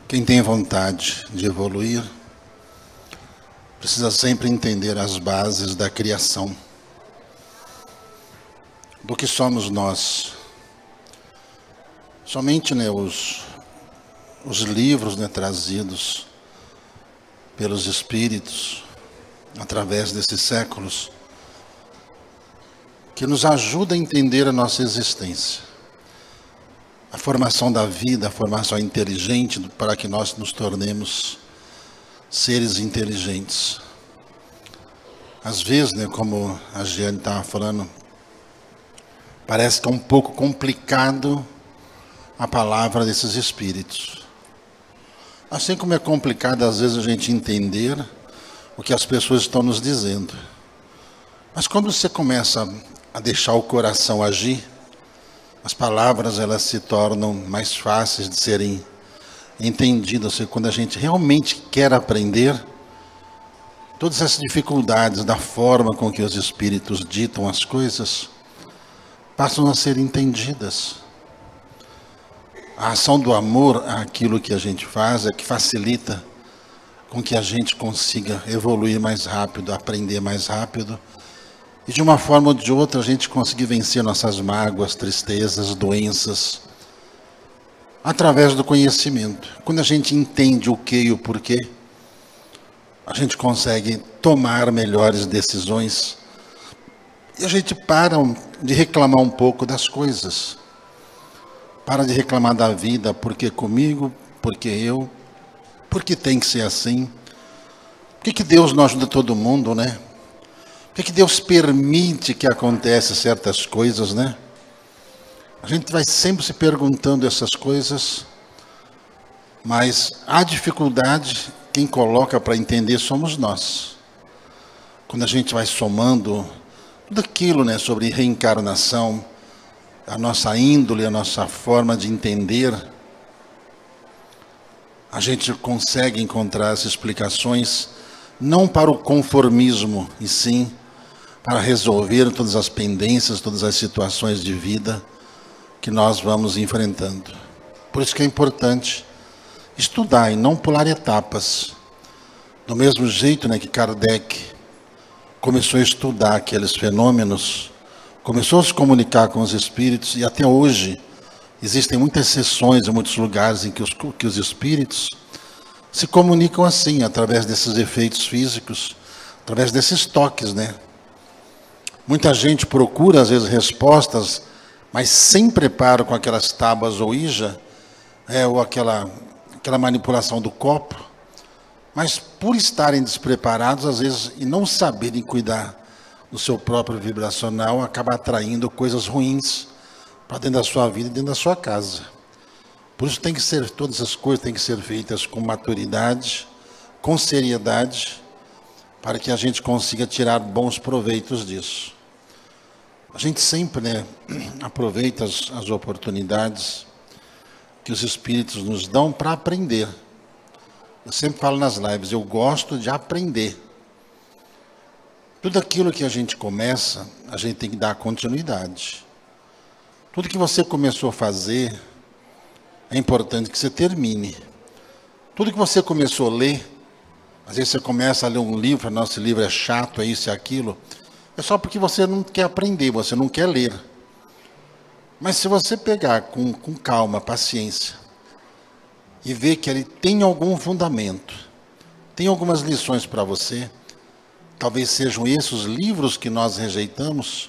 Quem tem vontade de evoluir precisa sempre entender as bases da criação, do que somos nós. Somente os livros trazidos pelos Espíritos, através desses séculos, que nos ajuda a entender a nossa existência. A formação da vida, a formação inteligente, para que nós nos tornemos seres inteligentes. Às vezes, como a Giane estava falando, parece que é um pouco complicado a palavra desses Espíritos. Assim como é complicado, às vezes, a gente entender o que as pessoas estão nos dizendo. Mas quando você começa a deixar o coração agir, as palavras elas se tornam mais fáceis de serem entendidas. Quando a gente realmente quer aprender, todas essas dificuldades da forma com que os Espíritos ditam as coisas passam a ser entendidas. A ação do amor àquilo que a gente faz é que facilita com que a gente consiga evoluir mais rápido, aprender mais rápido. E de uma forma ou de outra a gente conseguir vencer nossas mágoas, tristezas, doenças, através do conhecimento. Quando a gente entende o que e o porquê, a gente consegue tomar melhores decisões. E a gente para de reclamar um pouco das coisas. Para de reclamar da vida, porque comigo, porque eu, porque tem que ser assim. Por que Deus não ajuda todo mundo, né? Por que Deus permite que aconteçam certas coisas, né? A gente vai sempre se perguntando essas coisas, mas a dificuldade, quem coloca para entender somos nós. Quando a gente vai somando tudo aquilo, sobre reencarnação, a nossa índole, a nossa forma de entender, a gente consegue encontrar as explicações, não para o conformismo, e sim para resolver todas as pendências, todas as situações de vida que nós vamos enfrentando. Por isso que é importante estudar e não pular etapas. Do mesmo jeito que Kardec começou a estudar aqueles fenômenos, começou a se comunicar com os Espíritos, e até hoje existem muitas sessões em muitos lugares em que os Espíritos se comunicam assim, através desses efeitos físicos, através desses toques, Muita gente procura, às vezes, respostas, mas sem preparo com aquelas tábuas Ouija, ou aquela manipulação do copo, mas por estarem despreparados, às vezes, e não saberem cuidar do seu próprio vibracional, acaba atraindo coisas ruins para dentro da sua vida e dentro da sua casa. Por isso todas as coisas têm que ser feitas com maturidade, com seriedade, para que a gente consiga tirar bons proveitos disso. A gente sempre aproveita as oportunidades que os Espíritos nos dão para aprender. Eu sempre falo nas lives, eu gosto de aprender. Tudo aquilo que a gente começa, a gente tem que dar continuidade. Tudo que você começou a fazer, é importante que você termine. Tudo que você começou a ler, às vezes você começa a ler um livro, nosso livro é chato, é isso e aquilo, é só porque você não quer aprender, você não quer ler. Mas se você pegar com calma, paciência, e ver que ele tem algum fundamento, tem algumas lições para você, talvez sejam esses os livros que nós rejeitamos,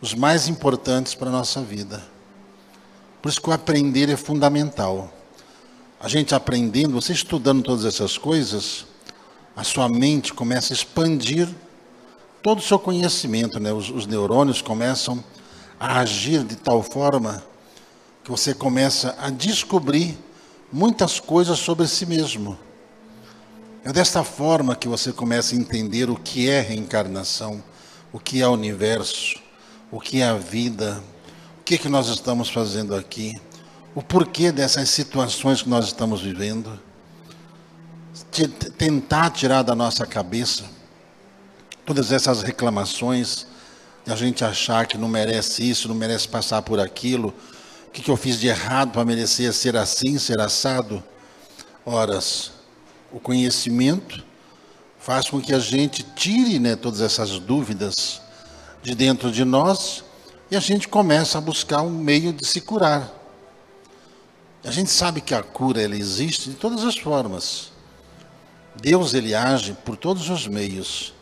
os mais importantes para a nossa vida. Por isso que o aprender é fundamental. A gente aprendendo, você estudando todas essas coisas, a sua mente começa a expandir todo o seu conhecimento, Os neurônios começam a agir de tal forma que você começa a descobrir muitas coisas sobre si mesmo. É desta forma que você começa a entender o que é reencarnação, o que é o universo, o que é a vida, o que nós estamos fazendo aqui, o porquê dessas situações que nós estamos vivendo. Tentar tirar da nossa cabeça todas essas reclamações, de a gente achar que não merece isso, não merece passar por aquilo, o que eu fiz de errado para merecer ser assim, ser assado. Ora, o conhecimento faz com que a gente tire, né, todas essas dúvidas de dentro de nós e a gente começa a buscar um meio de se curar. A gente sabe que a cura ela existe de todas as formas. Deus ele age por todos os meios,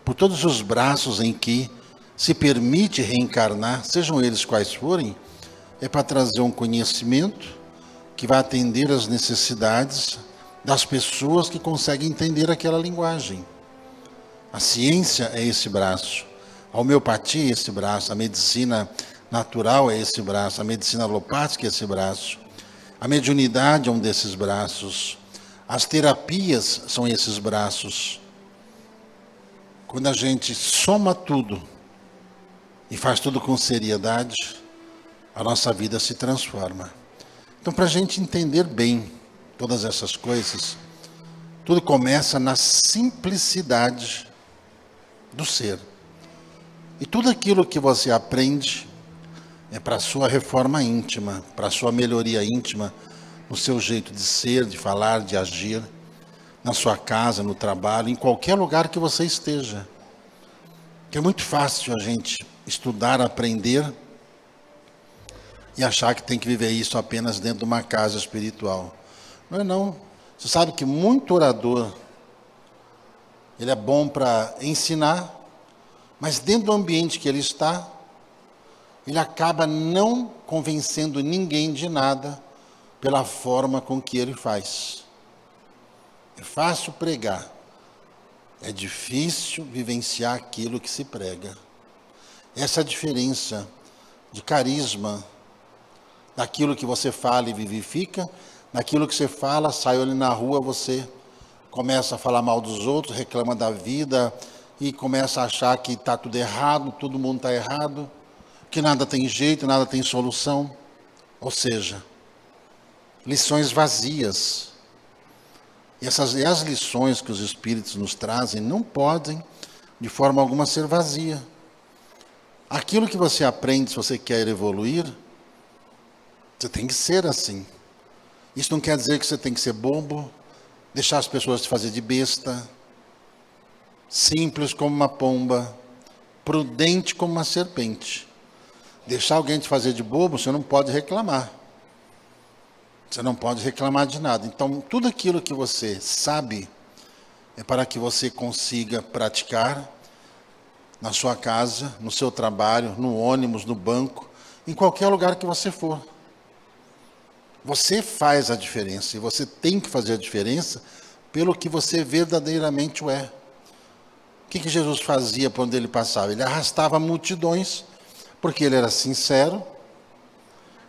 por todos os braços em que se permite reencarnar, sejam eles quais forem, é para trazer um conhecimento que vai atender às necessidades das pessoas que conseguem entender aquela linguagem. A ciência é esse braço, a homeopatia é esse braço, a medicina natural é esse braço, a medicina alopática é esse braço, a mediunidade é um desses braços, as terapias são esses braços. Quando a gente soma tudo e faz tudo com seriedade, a nossa vida se transforma. Então, para a gente entender bem todas essas coisas, tudo começa na simplicidade do ser. E tudo aquilo que você aprende é para a sua reforma íntima, para a sua melhoria íntima, no seu jeito de ser, de falar, de agir, na sua casa, no trabalho, em qualquer lugar que você esteja. Que é muito fácil a gente estudar, aprender e achar que tem que viver isso apenas dentro de uma casa espiritual. Não é não. Você sabe que muito orador, ele é bom para ensinar, mas dentro do ambiente que ele está, ele acaba não convencendo ninguém de nada pela forma com que ele faz. É fácil pregar, é difícil vivenciar aquilo que se prega. Essa é a diferença de carisma, daquilo que você fala e vivifica, daquilo que você fala, sai ali na rua, você começa a falar mal dos outros, reclama da vida e começa a achar que está tudo errado, todo mundo está errado, que nada tem jeito, nada tem solução. Ou seja, lições vazias. E as lições que os Espíritos nos trazem não podem, de forma alguma, ser vazia. Aquilo que você aprende, se você quer evoluir, você tem que ser assim. Isso não quer dizer que você tem que ser bobo, deixar as pessoas te fazer de besta, simples como uma pomba, prudente como uma serpente. Deixar alguém te fazer de bobo, você não pode reclamar. Você não pode reclamar de nada. Então, tudo aquilo que você sabe é para que você consiga praticar na sua casa, no seu trabalho, no ônibus, no banco, em qualquer lugar que você for. Você faz a diferença e você tem que fazer a diferença pelo que você verdadeiramente é. O que Jesus fazia por onde ele passava? Ele arrastava multidões, porque ele era sincero,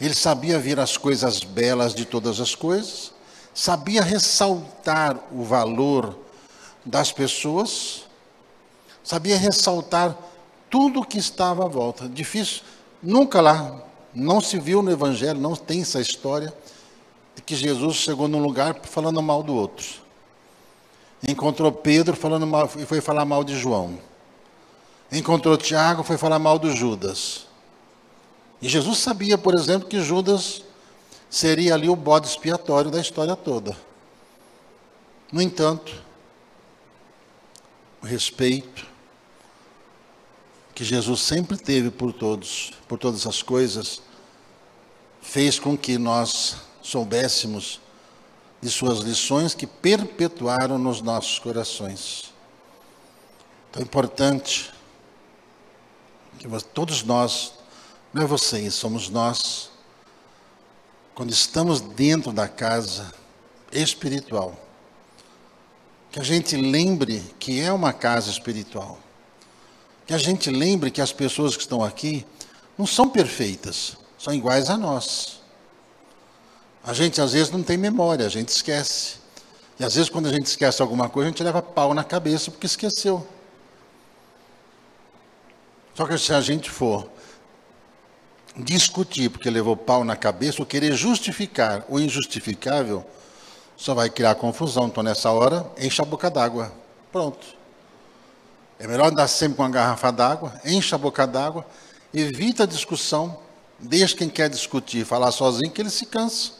ele sabia ver as coisas belas de todas as coisas, sabia ressaltar o valor das pessoas, sabia ressaltar tudo o que estava à volta. Difícil, nunca lá, não se viu no Evangelho, não tem essa história de que Jesus chegou num lugar falando mal do outro. Encontrou Pedro falando mal, e foi falar mal de João. Encontrou Tiago, foi falar mal do Judas. E Jesus sabia, por exemplo, que Judas seria ali o bode expiatório da história toda. No entanto, o respeito que Jesus sempre teve por todos, por todas as coisas, fez com que nós soubéssemos de suas lições que perpetuaram nos nossos corações. Então é importante que todos nós, não é vocês, somos nós, quando estamos dentro da casa espiritual, que a gente lembre que é uma casa espiritual, que a gente lembre que as pessoas que estão aqui não são perfeitas, são iguais a nós. A gente às vezes não tem memória, a gente esquece. E às vezes quando a gente esquece alguma coisa, a gente leva pau na cabeça porque esqueceu. Só que se a gente for discutir porque levou pau na cabeça, ou querer justificar o injustificável, só vai criar confusão. Então nessa hora, enche a boca d'água. Pronto. É melhor andar sempre com uma garrafa d'água, enche a boca d'água, evita a discussão, deixa quem quer discutir falar sozinho, que ele se cansa.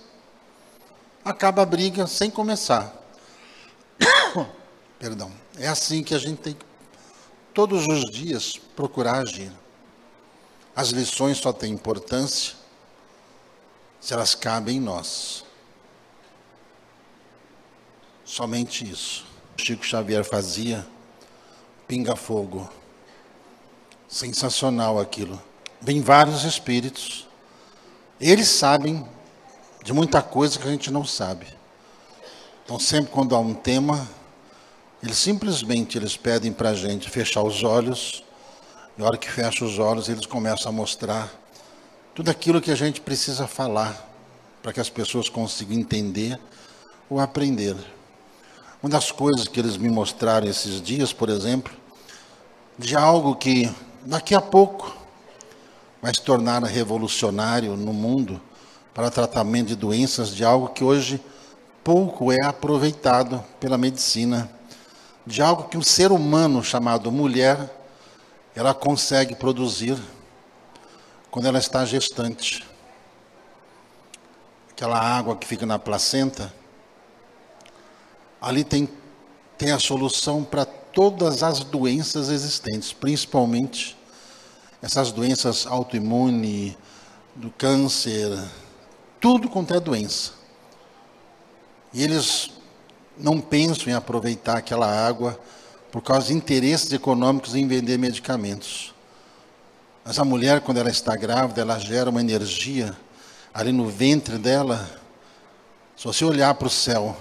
acaba a briga sem começar. Perdão. É assim que a gente tem que, todos os dias, procurar agir. As lições só têm importância se elas cabem em nós. Somente isso. Chico Xavier fazia pinga-fogo. Sensacional aquilo. Vem vários espíritos. Eles sabem de muita coisa que a gente não sabe. Então, sempre quando há um tema, eles pedem para a gente fechar os olhos. E na hora que fecha os olhos, eles começam a mostrar tudo aquilo que a gente precisa falar para que as pessoas consigam entender ou aprender. Uma das coisas que eles me mostraram esses dias, por exemplo, de algo que daqui a pouco vai se tornar revolucionário no mundo para tratamento de doenças, de algo que hoje pouco é aproveitado pela medicina, de algo que um ser humano chamado mulher, ela consegue produzir quando ela está gestante. Aquela água que fica na placenta, ali tem a solução para todas as doenças existentes, principalmente essas doenças autoimunes, do câncer, tudo quanto é doença. E eles não pensam em aproveitar aquela água por causa de interesses econômicos em vender medicamentos. Mas a mulher, quando ela está grávida, ela gera uma energia ali no ventre dela. Se você olhar para o céu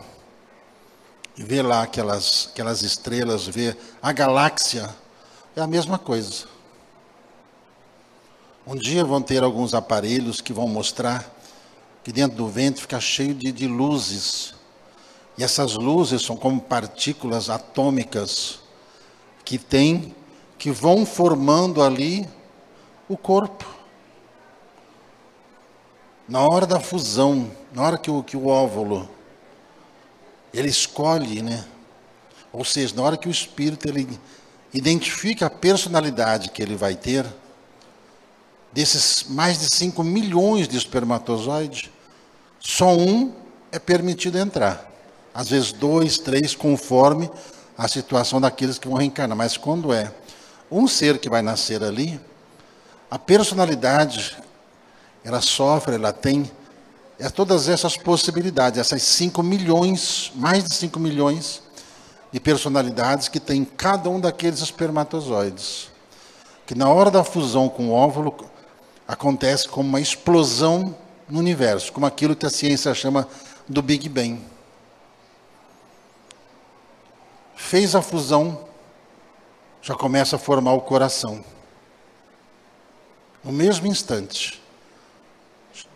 e ver lá aquelas estrelas, ver a galáxia, é a mesma coisa. Um dia vão ter alguns aparelhos que vão mostrar que dentro do ventre fica cheio de luzes. E essas luzes são como partículas atômicas que vão formando ali o corpo. Na hora da fusão, na hora que o óvulo, ele escolhe, né? Ou seja, na hora que o espírito ele identifica a personalidade que ele vai ter, desses mais de 5 milhões de espermatozoides, só um é permitido entrar. Às vezes 2, 3, conforme a situação daqueles que vão reencarnar. Mas quando é um ser que vai nascer ali, a personalidade, ela sofre, ela tem todas essas possibilidades, essas 5 milhões, mais de 5 milhões de personalidades que tem cada um daqueles espermatozoides. Que na hora da fusão com o óvulo, acontece como uma explosão no universo, como aquilo que a ciência chama do Big Bang. Fez a fusão, já começa a formar o coração. No mesmo instante,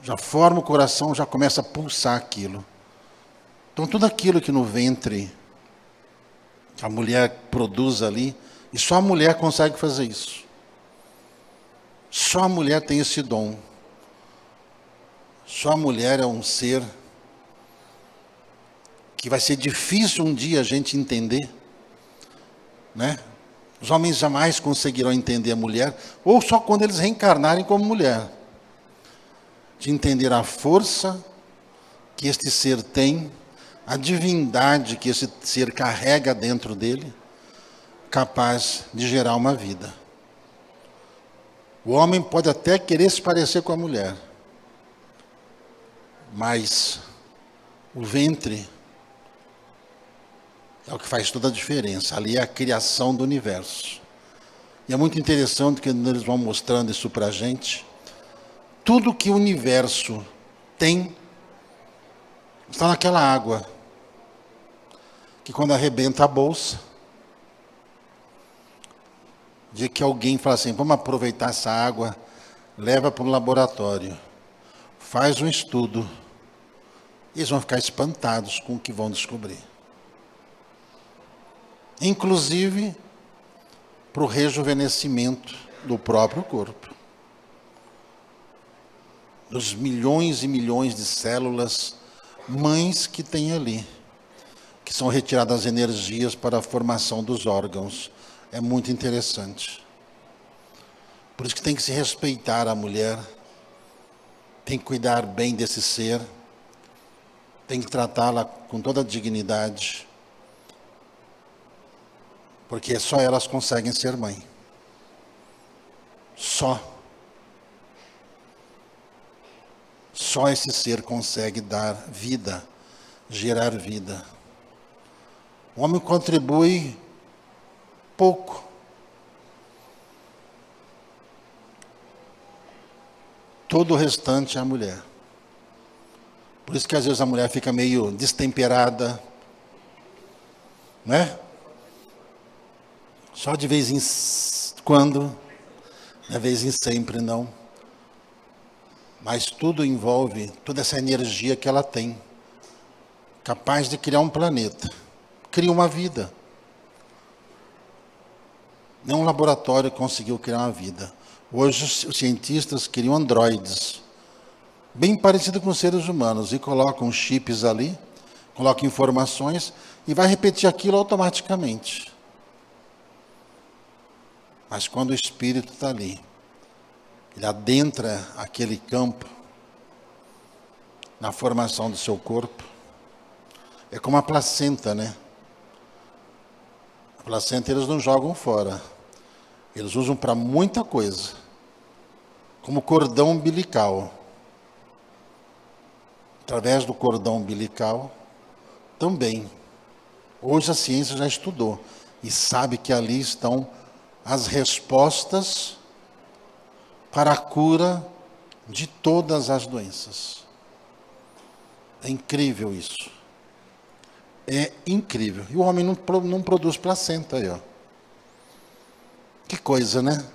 já forma o coração, já começa a pulsar aquilo. Então, tudo aquilo que no ventre a mulher produz ali, e só a mulher consegue fazer isso. Só a mulher tem esse dom. Só a mulher é um ser que vai ser difícil um dia a gente entender, né? Os homens jamais conseguirão entender a mulher, ou só quando eles reencarnarem como mulher. De entender a força que este ser tem, a divindade que esse ser carrega dentro dele, capaz de gerar uma vida. O homem pode até querer se parecer com a mulher, mas o ventre é o que faz toda a diferença. Ali é a criação do universo. E é muito interessante que eles vão mostrando isso para a gente. Tudo que o universo tem está naquela água, que quando arrebenta a bolsa, de que alguém fala assim, vamos aproveitar essa água, leva para o laboratório, faz um estudo, e eles vão ficar espantados com o que vão descobrir. Inclusive, para o rejuvenescimento do próprio corpo. Dos milhões e milhões de células mães que tem ali, que são retiradas energias para a formação dos órgãos. É muito interessante. Por isso que tem que se respeitar a mulher, tem que cuidar bem desse ser, tem que tratá-la com toda a dignidade, porque só elas conseguem ser mãe. Só esse ser consegue dar vida, gerar vida. O homem contribui pouco. Todo o restante é a mulher. Por isso que às vezes a mulher fica meio destemperada, né? Só de vez em quando, de vez em sempre não. Mas tudo envolve, toda essa energia que ela tem, capaz de criar um planeta, cria uma vida. Nenhum laboratório conseguiu criar uma vida. Hoje os cientistas criam androides, bem parecidos com os seres humanos, e colocam chips ali, colocam informações e vai repetir aquilo automaticamente. Mas quando o espírito está ali, ele adentra aquele campo, na formação do seu corpo, é como a placenta, né? A placenta eles não jogam fora, eles usam para muita coisa, como cordão umbilical. Através do cordão umbilical, também. Hoje a ciência já estudou e sabe que ali estão as respostas para a cura de todas as doenças. É incrível isso. É incrível. E o homem não produz placenta aí, ó. Que coisa, né?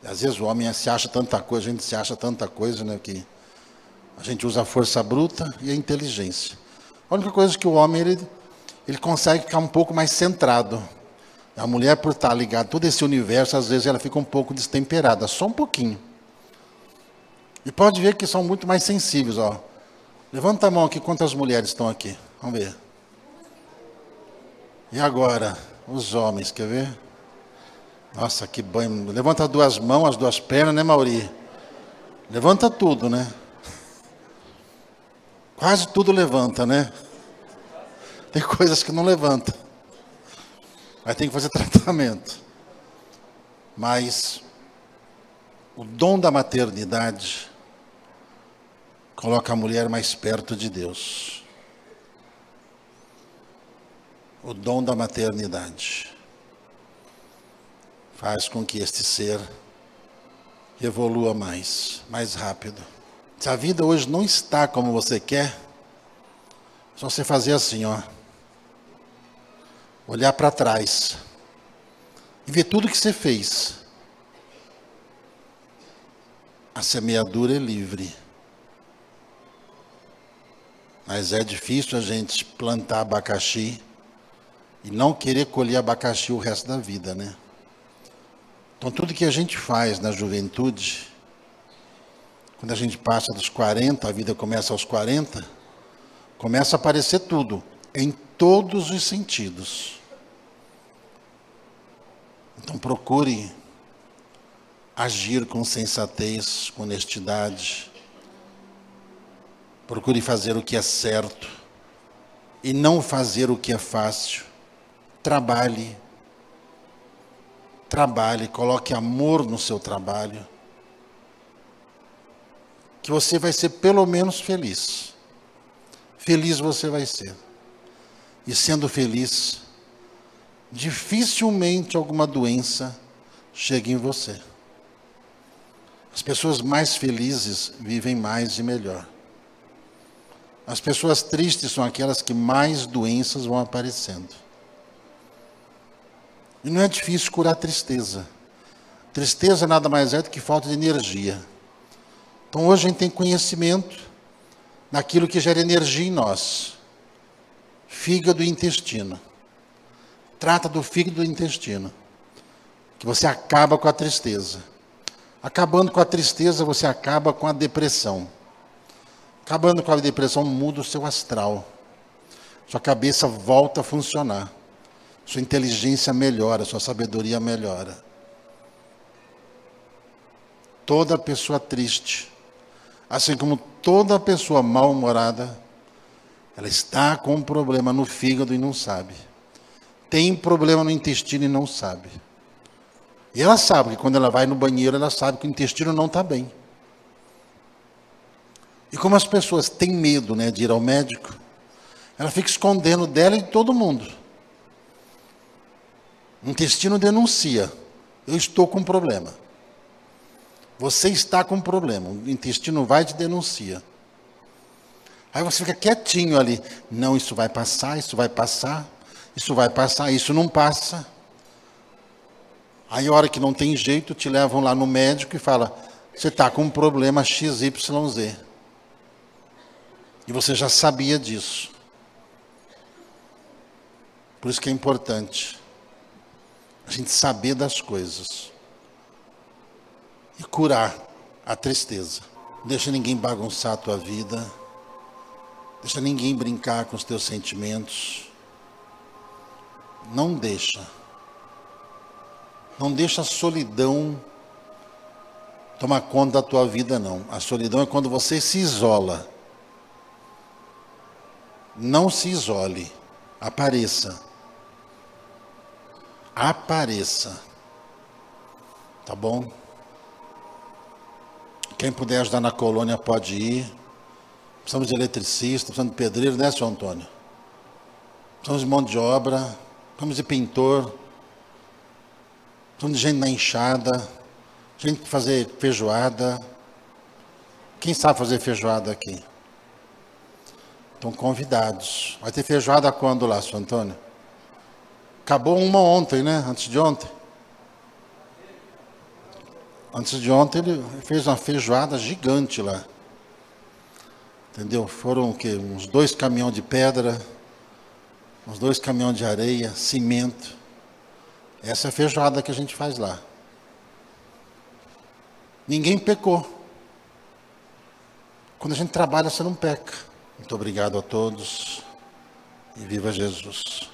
Às vezes o homem se acha tanta coisa, a gente se acha tanta coisa, né? Que a gente usa a força bruta e a inteligência. A única coisa é que o homem, ele consegue ficar um pouco mais centrado. A mulher, por estar ligada a todo esse universo, às vezes ela fica um pouco destemperada, só um pouquinho. E pode ver que são muito mais sensíveis, ó. Levanta a mão aqui, quantas mulheres estão aqui? Vamos ver. E agora, os homens, quer ver? Nossa, que banho. Levanta as duas mãos, as duas pernas, né, Mauri? Levanta tudo, né? Quase tudo levanta, né? Tem coisas que não levanta. Aí tem que fazer tratamento. Mas o dom da maternidade coloca a mulher mais perto de Deus. O dom da maternidade faz com que este ser evolua mais rápido. Se a vida hoje não está como você quer, é só você fazer assim, ó. Olhar para trás e ver tudo que você fez. A semeadura é livre. Mas é difícil a gente plantar abacaxi e não querer colher abacaxi o resto da vida, né? Então tudo que a gente faz na juventude, quando a gente passa dos 40, a vida começa aos 40, começa a aparecer tudo, em todos os sentidos. Então procure agir com sensatez, com honestidade. Procure fazer o que é certo e não fazer o que é fácil. Trabalhe, coloque amor no seu trabalho, que você vai ser pelo menos feliz. Feliz você vai ser. E sendo feliz, dificilmente alguma doença chega em você. As pessoas mais felizes vivem mais e melhor. As pessoas tristes são aquelas que mais doenças vão aparecendo. E não é difícil curar tristeza. Tristeza nada mais é do que falta de energia. Então hoje a gente tem conhecimento daquilo que gera energia em nós. Fígado e intestino. Trata do fígado e do intestino. Que você acaba com a tristeza. Acabando com a tristeza, você acaba com a depressão. Acabando com a depressão, muda o seu astral. Sua cabeça volta a funcionar. Sua inteligência melhora, sua sabedoria melhora. Toda pessoa triste, assim como toda pessoa mal-humorada, Ela está com um problema no fígado e não sabe. Tem problema no intestino e não sabe. E ela sabe que quando ela vai no banheiro, ela sabe que o intestino não está bem. E como as pessoas têm medo, né, de ir ao médico, ela fica escondendo dela e de todo mundo. O intestino denuncia. Eu estou com um problema. Você está com um problema. O intestino vai e te denuncia. Aí você fica quietinho ali. Não, isso vai passar, isso vai passar, isso vai passar, isso não passa. Aí a hora que não tem jeito, te levam lá no médico e fala, você está com um problema XYZ. E você já sabia disso. Por isso que é importante a gente saber das coisas. E curar a tristeza. Não deixa ninguém bagunçar a tua vida. Deixa ninguém brincar com os teus sentimentos. Não deixa. Não deixa a solidão tomar conta da tua vida, não. A solidão é quando você se isola. Não se isole. Apareça. Apareça. Tá bom? Quem puder ajudar na colônia pode ir. Precisamos de eletricista, precisamos de pedreiro, né, seu Antônio? Precisamos de mão de obra, precisamos de pintor, precisamos de gente na enxada, gente para fazer feijoada. Quem sabe fazer feijoada aqui? Estão convidados. Vai ter feijoada quando lá, seu Antônio? Acabou uma ontem, né? Antes de ontem. Antes de ontem ele fez uma feijoada gigante lá. Entendeu? Foram o quê? Uns 2 caminhões de pedra, uns 2 caminhões de areia, cimento. Essa é a feijoada que a gente faz lá. Ninguém pecou. Quando a gente trabalha, você não peca. Muito obrigado a todos e viva Jesus.